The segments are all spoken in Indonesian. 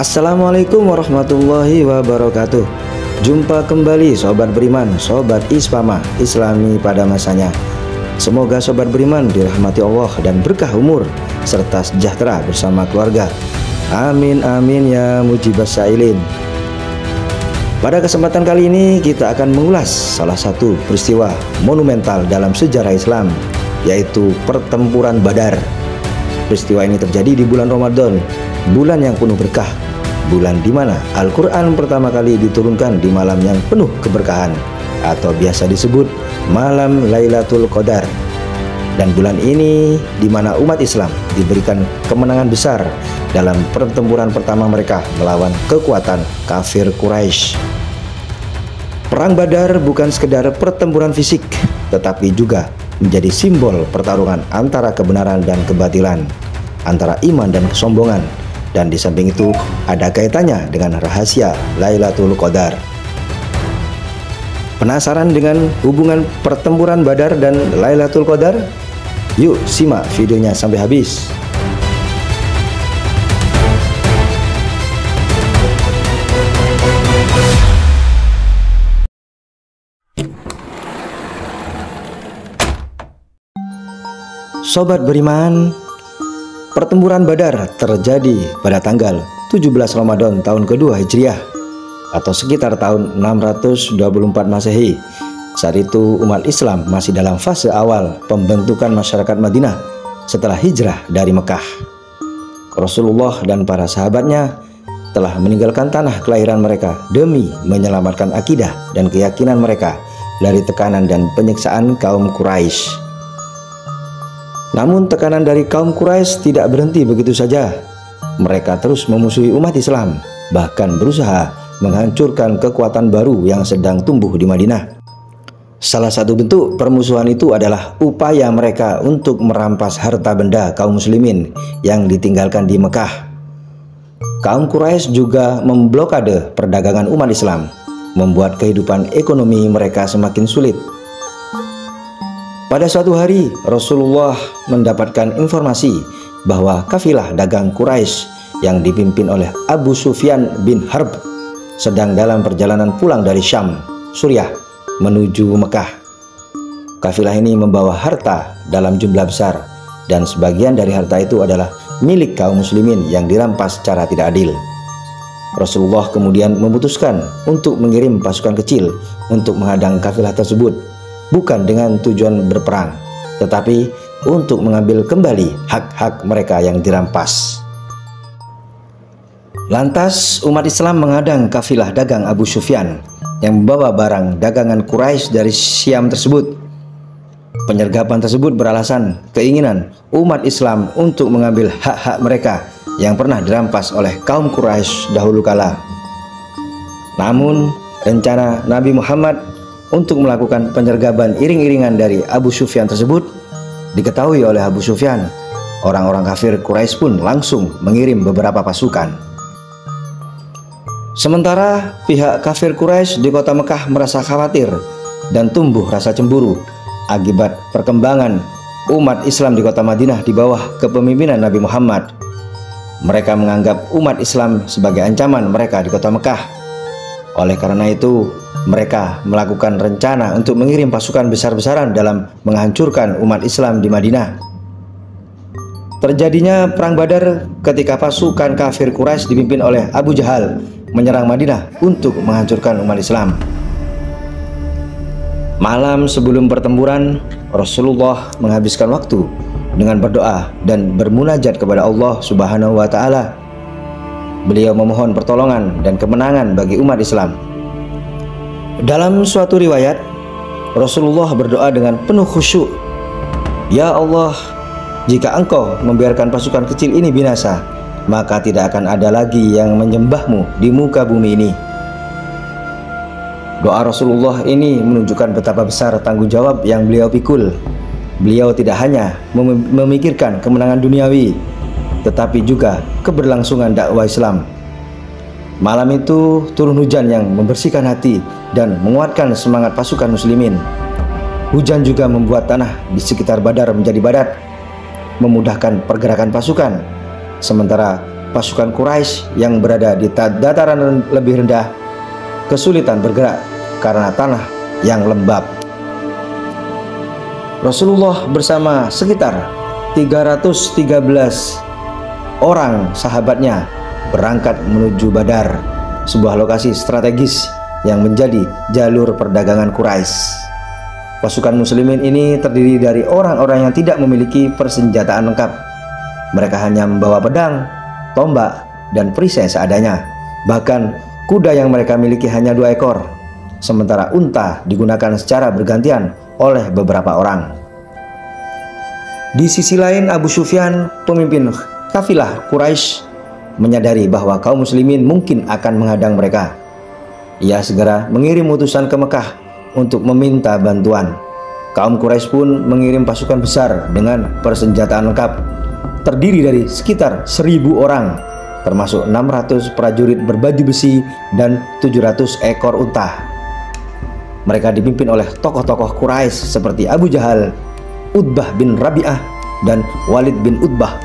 Assalamualaikum warahmatullahi wabarakatuh. Jumpa kembali sobat beriman, sobat Ispama, Islami pada masanya. Semoga sobat beriman dirahmati Allah dan berkah umur serta sejahtera bersama keluarga. Amin amin ya mujibas sa'ilin. Pada kesempatan kali ini kita akan mengulas salah satu peristiwa monumental dalam sejarah Islam, yaitu pertempuran Badar. Peristiwa ini terjadi di bulan Ramadan, bulan yang penuh berkah, bulan di mana Al-Quran pertama kali diturunkan di malam yang penuh keberkahan atau biasa disebut malam Lailatul Qadar. Dan bulan ini di mana umat Islam diberikan kemenangan besar dalam pertempuran pertama mereka melawan kekuatan kafir Quraisy. Perang Badar bukan sekedar pertempuran fisik, tetapi juga menjadi simbol pertarungan antara kebenaran dan kebatilan, antara iman dan kesombongan. Dan di samping itu ada kaitannya dengan rahasia Lailatul Qadar. Penasaran dengan hubungan pertempuran Badar dan Lailatul Qadar? Yuk simak videonya sampai habis. Sobat beriman, pertempuran Badar terjadi pada tanggal 17 Ramadan tahun kedua Hijriah atau sekitar tahun 624 Masehi. Saat itu umat Islam masih dalam fase awal pembentukan masyarakat Madinah setelah hijrah dari Mekah. Rasulullah dan para sahabatnya telah meninggalkan tanah kelahiran mereka demi menyelamatkan akidah dan keyakinan mereka dari tekanan dan penyiksaan kaum Quraisy. Namun tekanan dari kaum Quraisy tidak berhenti begitu saja. Mereka terus memusuhi umat Islam, bahkan berusaha menghancurkan kekuatan baru yang sedang tumbuh di Madinah. Salah satu bentuk permusuhan itu adalah upaya mereka untuk merampas harta benda kaum muslimin yang ditinggalkan di Mekah. Kaum Quraisy juga memblokade perdagangan umat Islam, membuat kehidupan ekonomi mereka semakin sulit. Pada suatu hari, Rasulullah mendapatkan informasi bahwa kafilah dagang Quraisy yang dipimpin oleh Abu Sufyan bin Harb sedang dalam perjalanan pulang dari Syam, Suriah, menuju Mekah. Kafilah ini membawa harta dalam jumlah besar, dan sebagian dari harta itu adalah milik kaum muslimin yang dirampas secara tidak adil. Rasulullah kemudian memutuskan untuk mengirim pasukan kecil untuk menghadang kafilah tersebut, bukan dengan tujuan berperang, tetapi untuk mengambil kembali hak-hak mereka yang dirampas. Lantas umat Islam menghadang kafilah dagang Abu Sufyan yang membawa barang dagangan Quraisy dari Syam tersebut. Penyergapan tersebut beralasan keinginan umat Islam untuk mengambil hak-hak mereka yang pernah dirampas oleh kaum Quraisy dahulu kala. Namun rencana Nabi Muhammad untuk melakukan penyergapan iring-iringan dari Abu Sufyan tersebut diketahui oleh Abu Sufyan. Orang-orang kafir Quraisy pun langsung mengirim beberapa pasukan. Sementara pihak kafir Quraisy di kota Mekah merasa khawatir dan tumbuh rasa cemburu akibat perkembangan umat Islam di kota Madinah di bawah kepemimpinan Nabi Muhammad. Mereka menganggap umat Islam sebagai ancaman mereka di kota Mekah. Oleh karena itu, mereka melakukan rencana untuk mengirim pasukan besar-besaran dalam menghancurkan umat Islam di Madinah. Terjadinya perang Badar ketika pasukan kafir Quraisy dipimpin oleh Abu Jahal menyerang Madinah untuk menghancurkan umat Islam. Malam sebelum pertempuran, Rasulullah menghabiskan waktu dengan berdoa dan bermunajat kepada Allah Subhanahu wa Ta'ala. Beliau memohon pertolongan dan kemenangan bagi umat Islam. Dalam suatu riwayat, Rasulullah berdoa dengan penuh khusyuk, "Ya Allah, jika Engkau membiarkan pasukan kecil ini binasa, maka tidak akan ada lagi yang menyembahmu di muka bumi ini." Doa Rasulullah ini menunjukkan betapa besar tanggung jawab yang beliau pikul. Beliau tidak hanya memikirkan kemenangan duniawi, tetapi juga keberlangsungan dakwah Islam. Malam itu turun hujan yang membersihkan hati dan menguatkan semangat pasukan muslimin. Hujan juga membuat tanah di sekitar Badar menjadi padat, memudahkan pergerakan pasukan. Sementara pasukan Quraisy yang berada di dataran lebih rendah kesulitan bergerak karena tanah yang lembab. Rasulullah bersama sekitar 313 orang sahabatnya berangkat menuju Badar, sebuah lokasi strategis yang menjadi jalur perdagangan Quraisy. Pasukan muslimin ini terdiri dari orang-orang yang tidak memiliki persenjataan lengkap. Mereka hanya membawa pedang, tombak, dan perisai seadanya. Bahkan kuda yang mereka miliki hanya 2 ekor, sementara unta digunakan secara bergantian oleh beberapa orang. Di sisi lain, Abu Sufyan, pemimpin kafilah Quraisy, menyadari bahwa kaum muslimin mungkin akan menghadang mereka. Ia segera mengirim utusan ke Mekah untuk meminta bantuan. Kaum Quraisy pun mengirim pasukan besar dengan persenjataan lengkap, terdiri dari sekitar 1000 orang, termasuk 600 prajurit berbaju besi dan 700 ekor unta. Mereka dipimpin oleh tokoh-tokoh Quraisy seperti Abu Jahal, Utbah bin Rabi'ah, dan Walid bin Utbah.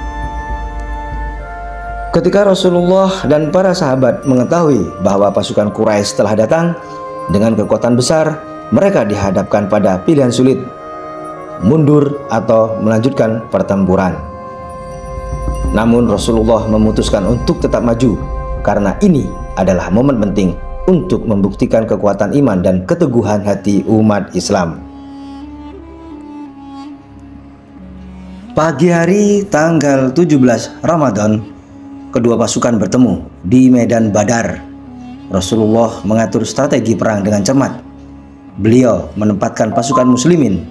Ketika Rasulullah dan para sahabat mengetahui bahwa pasukan Quraisy telah datang dengan kekuatan besar, mereka dihadapkan pada pilihan sulit, mundur atau melanjutkan pertempuran. Namun Rasulullah memutuskan untuk tetap maju karena ini adalah momen penting untuk membuktikan kekuatan iman dan keteguhan hati umat Islam. Pagi hari tanggal 17 Ramadan, kedua pasukan bertemu di medan Badar. Rasulullah mengatur strategi perang dengan cermat. Beliau menempatkan pasukan muslimin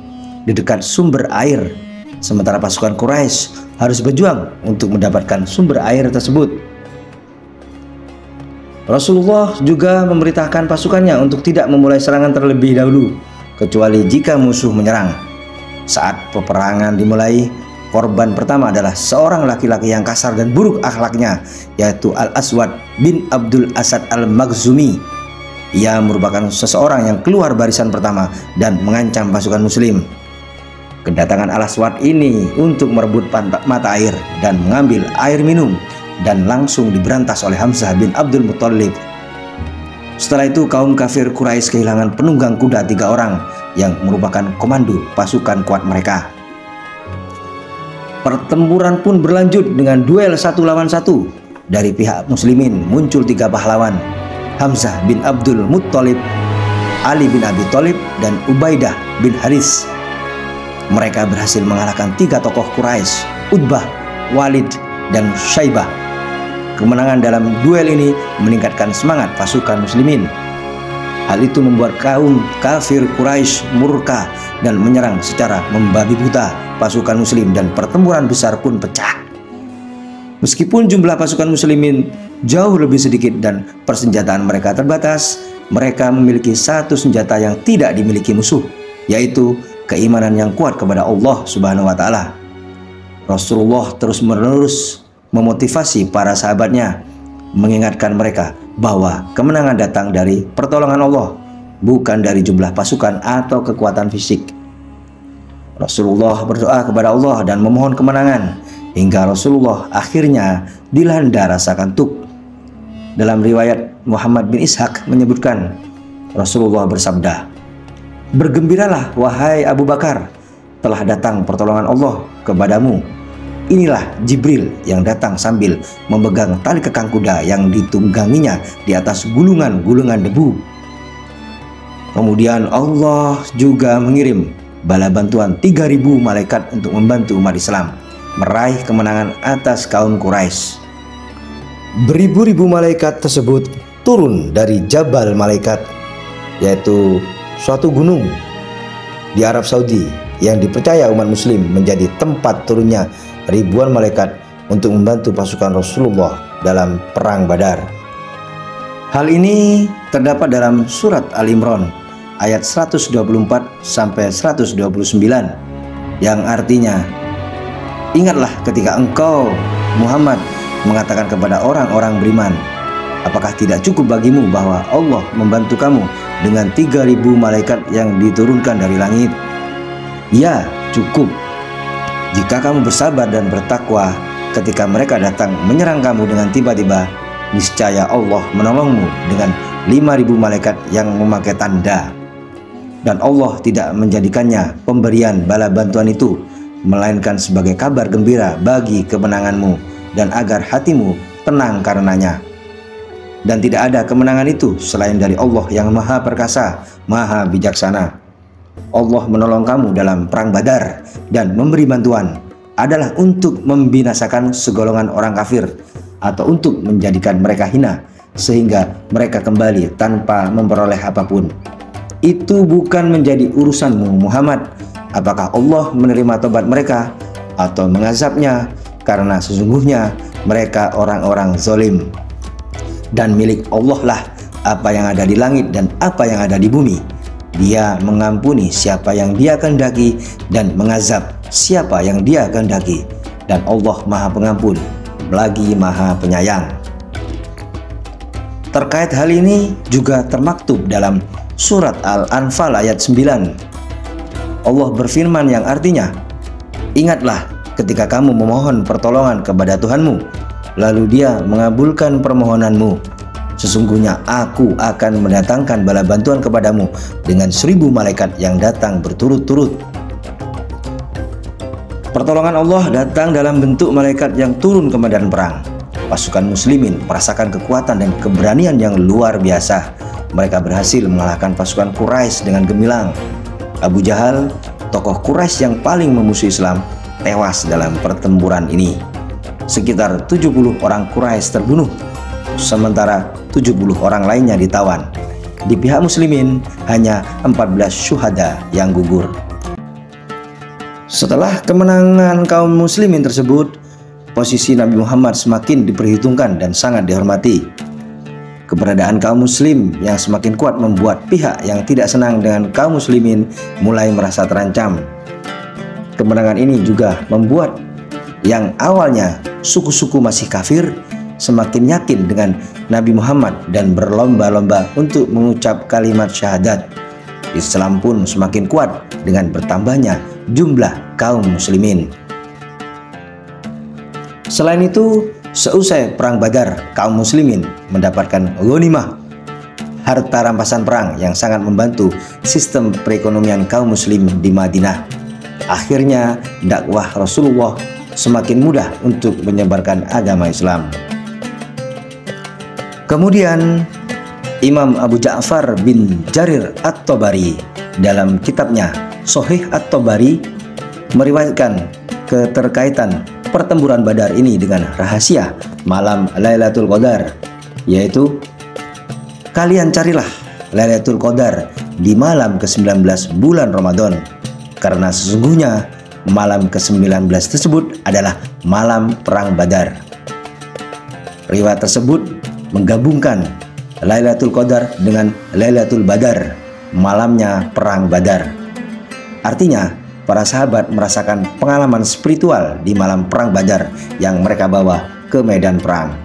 di dekat sumber air, sementara pasukan Quraisy harus berjuang untuk mendapatkan sumber air tersebut. Rasulullah juga memerintahkan pasukannya untuk tidak memulai serangan terlebih dahulu, kecuali jika musuh menyerang. Saat peperangan dimulai, korban pertama adalah seorang laki-laki yang kasar dan buruk akhlaknya, yaitu Al-Aswad bin Abdul Asad Al-Makhzumi. Ia merupakan seseorang yang keluar barisan pertama dan mengancam pasukan muslim. Kedatangan Al-Aswad ini untuk merebut mata air dan mengambil air minum, dan langsung diberantas oleh Hamzah bin Abdul Muttalib. Setelah itu kaum kafir Quraisy kehilangan penunggang kuda 3 orang yang merupakan komando pasukan kuat mereka. Pertempuran pun berlanjut dengan duel 1 lawan 1. Dari pihak muslimin muncul 3 pahlawan: Hamzah bin Abdul Muttalib, Ali bin Abi Thalib, dan Ubaidah bin Haris. Mereka berhasil mengalahkan 3 tokoh Quraisy, Utbah, Walid, dan Syaibah. Kemenangan dalam duel ini meningkatkan semangat pasukan muslimin. Hal itu membuat kaum kafir Quraisy murka dan menyerang secara membabi buta pasukan muslim, dan pertempuran besar pun pecah. Meskipun jumlah pasukan muslimin jauh lebih sedikit dan persenjataan mereka terbatas, mereka memiliki satu senjata yang tidak dimiliki musuh, yaitu keimanan yang kuat kepada Allah Subhanahu wa Ta'ala. Rasulullah terus-menerus memotivasi para sahabatnya, mengingatkan mereka bahwa kemenangan datang dari pertolongan Allah, bukan dari jumlah pasukan atau kekuatan fisik. Rasulullah berdoa kepada Allah dan memohon kemenangan, hingga Rasulullah akhirnya dilanda rasa kantuk. Dalam riwayat Muhammad bin Ishaq menyebutkan, Rasulullah bersabda, "Bergembiralah wahai Abu Bakar, telah datang pertolongan Allah kepadamu. Inilah Jibril yang datang sambil memegang tali kekang kuda yang ditungganginya di atas gulungan-gulungan debu." Kemudian Allah juga mengirim bala bantuan 3.000 malaikat untuk membantu umat Islam meraih kemenangan atas kaum Quraisy. Beribu-ribu malaikat tersebut turun dari Jabal Malaikat, yaitu suatu gunung di Arab Saudi yang dipercaya umat muslim menjadi tempat turunnya ribuan malaikat untuk membantu pasukan Rasulullah dalam perang Badar. Hal ini terdapat dalam surat Al-Imran ayat 124 sampai 129 yang artinya, "Ingatlah ketika engkau Muhammad mengatakan kepada orang-orang beriman, apakah tidak cukup bagimu bahwa Allah membantu kamu dengan 3.000 malaikat yang diturunkan dari langit? Ya, cukup. Jika kamu bersabar dan bertakwa, ketika mereka datang menyerang kamu dengan tiba-tiba, niscaya Allah menolongmu dengan 5.000 malaikat yang memakai tanda. Dan Allah tidak menjadikannya pemberian bala bantuan itu, melainkan sebagai kabar gembira bagi kemenanganmu dan agar hatimu tenang karenanya. Dan tidak ada kemenangan itu selain dari Allah yang Maha Perkasa, Maha Bijaksana. Allah menolong kamu dalam perang Badar dan memberi bantuan adalah untuk membinasakan segolongan orang kafir atau untuk menjadikan mereka hina sehingga mereka kembali tanpa memperoleh apapun. Itu bukan menjadi urusanmu Muhammad, apakah Allah menerima tobat mereka atau mengazabnya, karena sesungguhnya mereka orang-orang zalim. Dan milik Allah lah apa yang ada di langit dan apa yang ada di bumi. Dia mengampuni siapa yang Dia kehendaki dan mengazab siapa yang Dia kehendaki. Dan Allah Maha Pengampun lagi Maha Penyayang. Terkait hal ini juga termaktub dalam surat Al-Anfal ayat 9. Allah berfirman yang artinya, "Ingatlah ketika kamu memohon pertolongan kepada Tuhanmu, lalu Dia mengabulkan permohonanmu. Sesungguhnya aku akan mendatangkan bala bantuan kepadamu dengan 1.000 malaikat yang datang berturut-turut." Pertolongan Allah datang dalam bentuk malaikat yang turun ke medan perang. Pasukan muslimin merasakan kekuatan dan keberanian yang luar biasa. Mereka berhasil mengalahkan pasukan Quraisy dengan gemilang. Abu Jahal, tokoh Quraisy yang paling memusuhi Islam, tewas dalam pertempuran ini. Sekitar 70 orang Quraisy terbunuh, sementara 70 orang lainnya ditawan. Di pihak muslimin hanya 14 syuhada yang gugur. Setelah kemenangan kaum muslimin tersebut, posisi Nabi Muhammad semakin diperhitungkan dan sangat dihormati. Keberadaan kaum muslim yang semakin kuat membuat pihak yang tidak senang dengan kaum muslimin mulai merasa terancam. Kemenangan ini juga membuat yang awalnya suku-suku masih kafir semakin yakin dengan Nabi Muhammad dan berlomba-lomba untuk mengucap kalimat syahadat. Islam pun semakin kuat dengan bertambahnya jumlah kaum muslimin. Selain itu, seusai perang Badar, kaum muslimin mendapatkan ghanimah, harta rampasan perang yang sangat membantu sistem perekonomian kaum muslim di Madinah. Akhirnya dakwah Rasulullah semakin mudah untuk menyebarkan agama Islam. Kemudian Imam Abu Ja'far bin Jarir At-Tabari dalam kitabnya Shahih At-Tabari meriwayatkan keterkaitan pertempuran Badar ini dengan rahasia malam Lailatul Qadar, yaitu kalian carilah Lailatul Qadar di malam ke-19 bulan Ramadan, karena sesungguhnya malam ke-19 tersebut adalah malam perang Badar. Riwayat tersebut menggabungkan Lailatul Qadar dengan Lailatul Badar, malamnya perang Badar. Artinya, para sahabat merasakan pengalaman spiritual di malam perang Badar yang mereka bawa ke medan perang.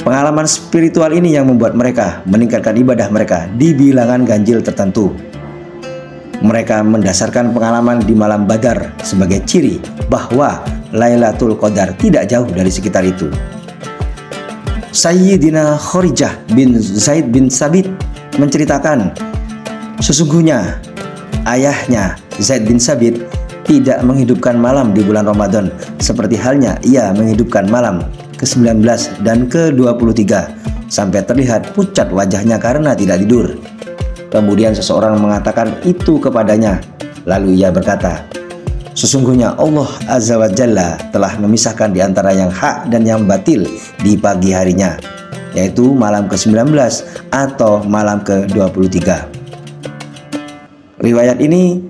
Pengalaman spiritual ini yang membuat mereka meningkatkan ibadah mereka di bilangan ganjil tertentu. Mereka mendasarkan pengalaman di malam Badar sebagai ciri bahwa Lailatul Qadar tidak jauh dari sekitar itu. Sayyidina Kharijah bin Zaid bin Sabit menceritakan, sesungguhnya ayahnya Zaid bin Sabit tidak menghidupkan malam di bulan Ramadan seperti halnya ia menghidupkan malam ke-19 dan ke-23 sampai terlihat pucat wajahnya karena tidak tidur. Kemudian seseorang mengatakan itu kepadanya, lalu ia berkata, sesungguhnya Allah Azza wa Jalla telah memisahkan di antara yang hak dan yang batil di pagi harinya, yaitu malam ke-19 atau malam ke-23. Riwayat ini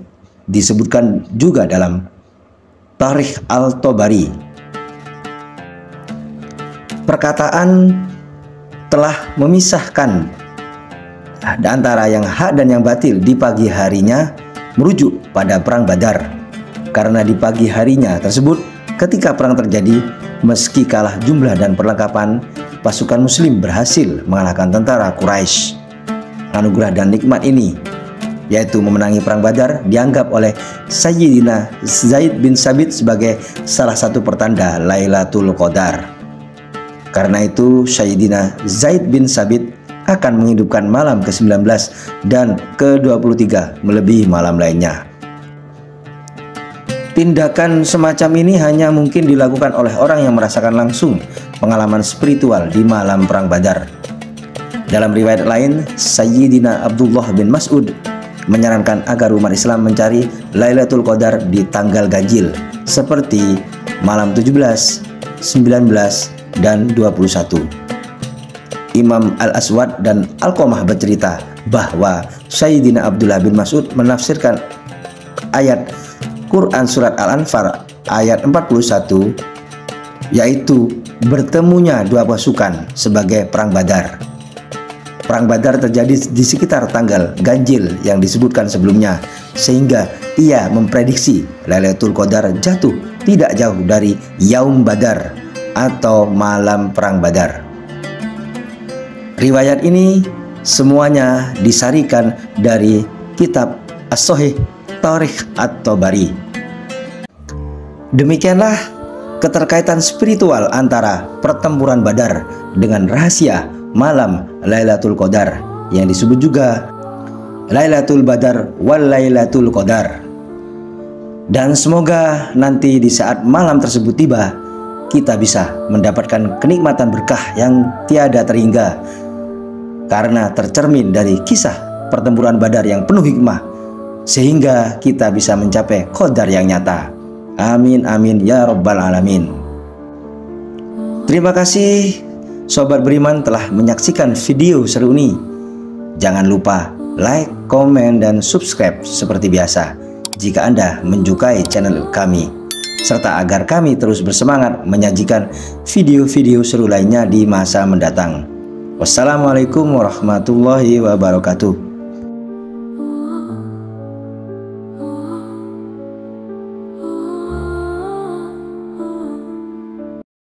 disebutkan juga dalam Tarikh Al-Tabari. Perkataan telah memisahkan antara yang hak dan yang batil di pagi harinya merujuk pada perang Badar. Karena di pagi harinya tersebut, ketika perang terjadi, meski kalah jumlah dan perlengkapan, pasukan muslim berhasil mengalahkan tentara Quraisy. Anugerah dan nikmat ini yaitu memenangi Perang Badar, dianggap oleh Sayyidina Zaid bin Sabit sebagai salah satu pertanda Lailatul Qadar. Karena itu Sayyidina Zaid bin Sabit akan menghidupkan malam ke-19 dan ke-23 melebihi malam lainnya. Tindakan semacam ini hanya mungkin dilakukan oleh orang yang merasakan langsung pengalaman spiritual di malam Perang Badar. Dalam riwayat lain, Sayyidina Abdullah bin Mas'ud menyarankan agar umat Islam mencari Lailatul Qadar di tanggal ganjil seperti malam 17, 19, dan 21. Imam Al-Aswad dan Alqamah bercerita bahwa Sayyidina Abdullah bin Mas'ud menafsirkan ayat Quran Surat Al-Anfal ayat 41, yaitu bertemunya dua pasukan sebagai Perang Badar. Perang Badar terjadi di sekitar tanggal ganjil yang disebutkan sebelumnya, sehingga ia memprediksi Lailatul Qadar jatuh tidak jauh dari Yaum Badar atau malam Perang Badar. Riwayat ini semuanya disarikan dari kitab As-Sahih Tarikh At-Tabari. Demikianlah keterkaitan spiritual antara pertempuran Badar dengan rahasia malam Lailatul Qadar yang disebut juga Lailatul Badar wal Lailatul Qadar. Dan semoga nanti di saat malam tersebut tiba, kita bisa mendapatkan kenikmatan berkah yang tiada terhingga karena tercermin dari kisah pertempuran Badar yang penuh hikmah, sehingga kita bisa mencapai qadar yang nyata. Amin amin ya rabbal alamin. Terima kasih Sobat Beriman telah menyaksikan video seru ini. Jangan lupa like, komen, dan subscribe seperti biasa jika Anda menyukai channel kami, serta agar kami terus bersemangat menyajikan video-video seru lainnya di masa mendatang. Wassalamualaikum warahmatullahi wabarakatuh.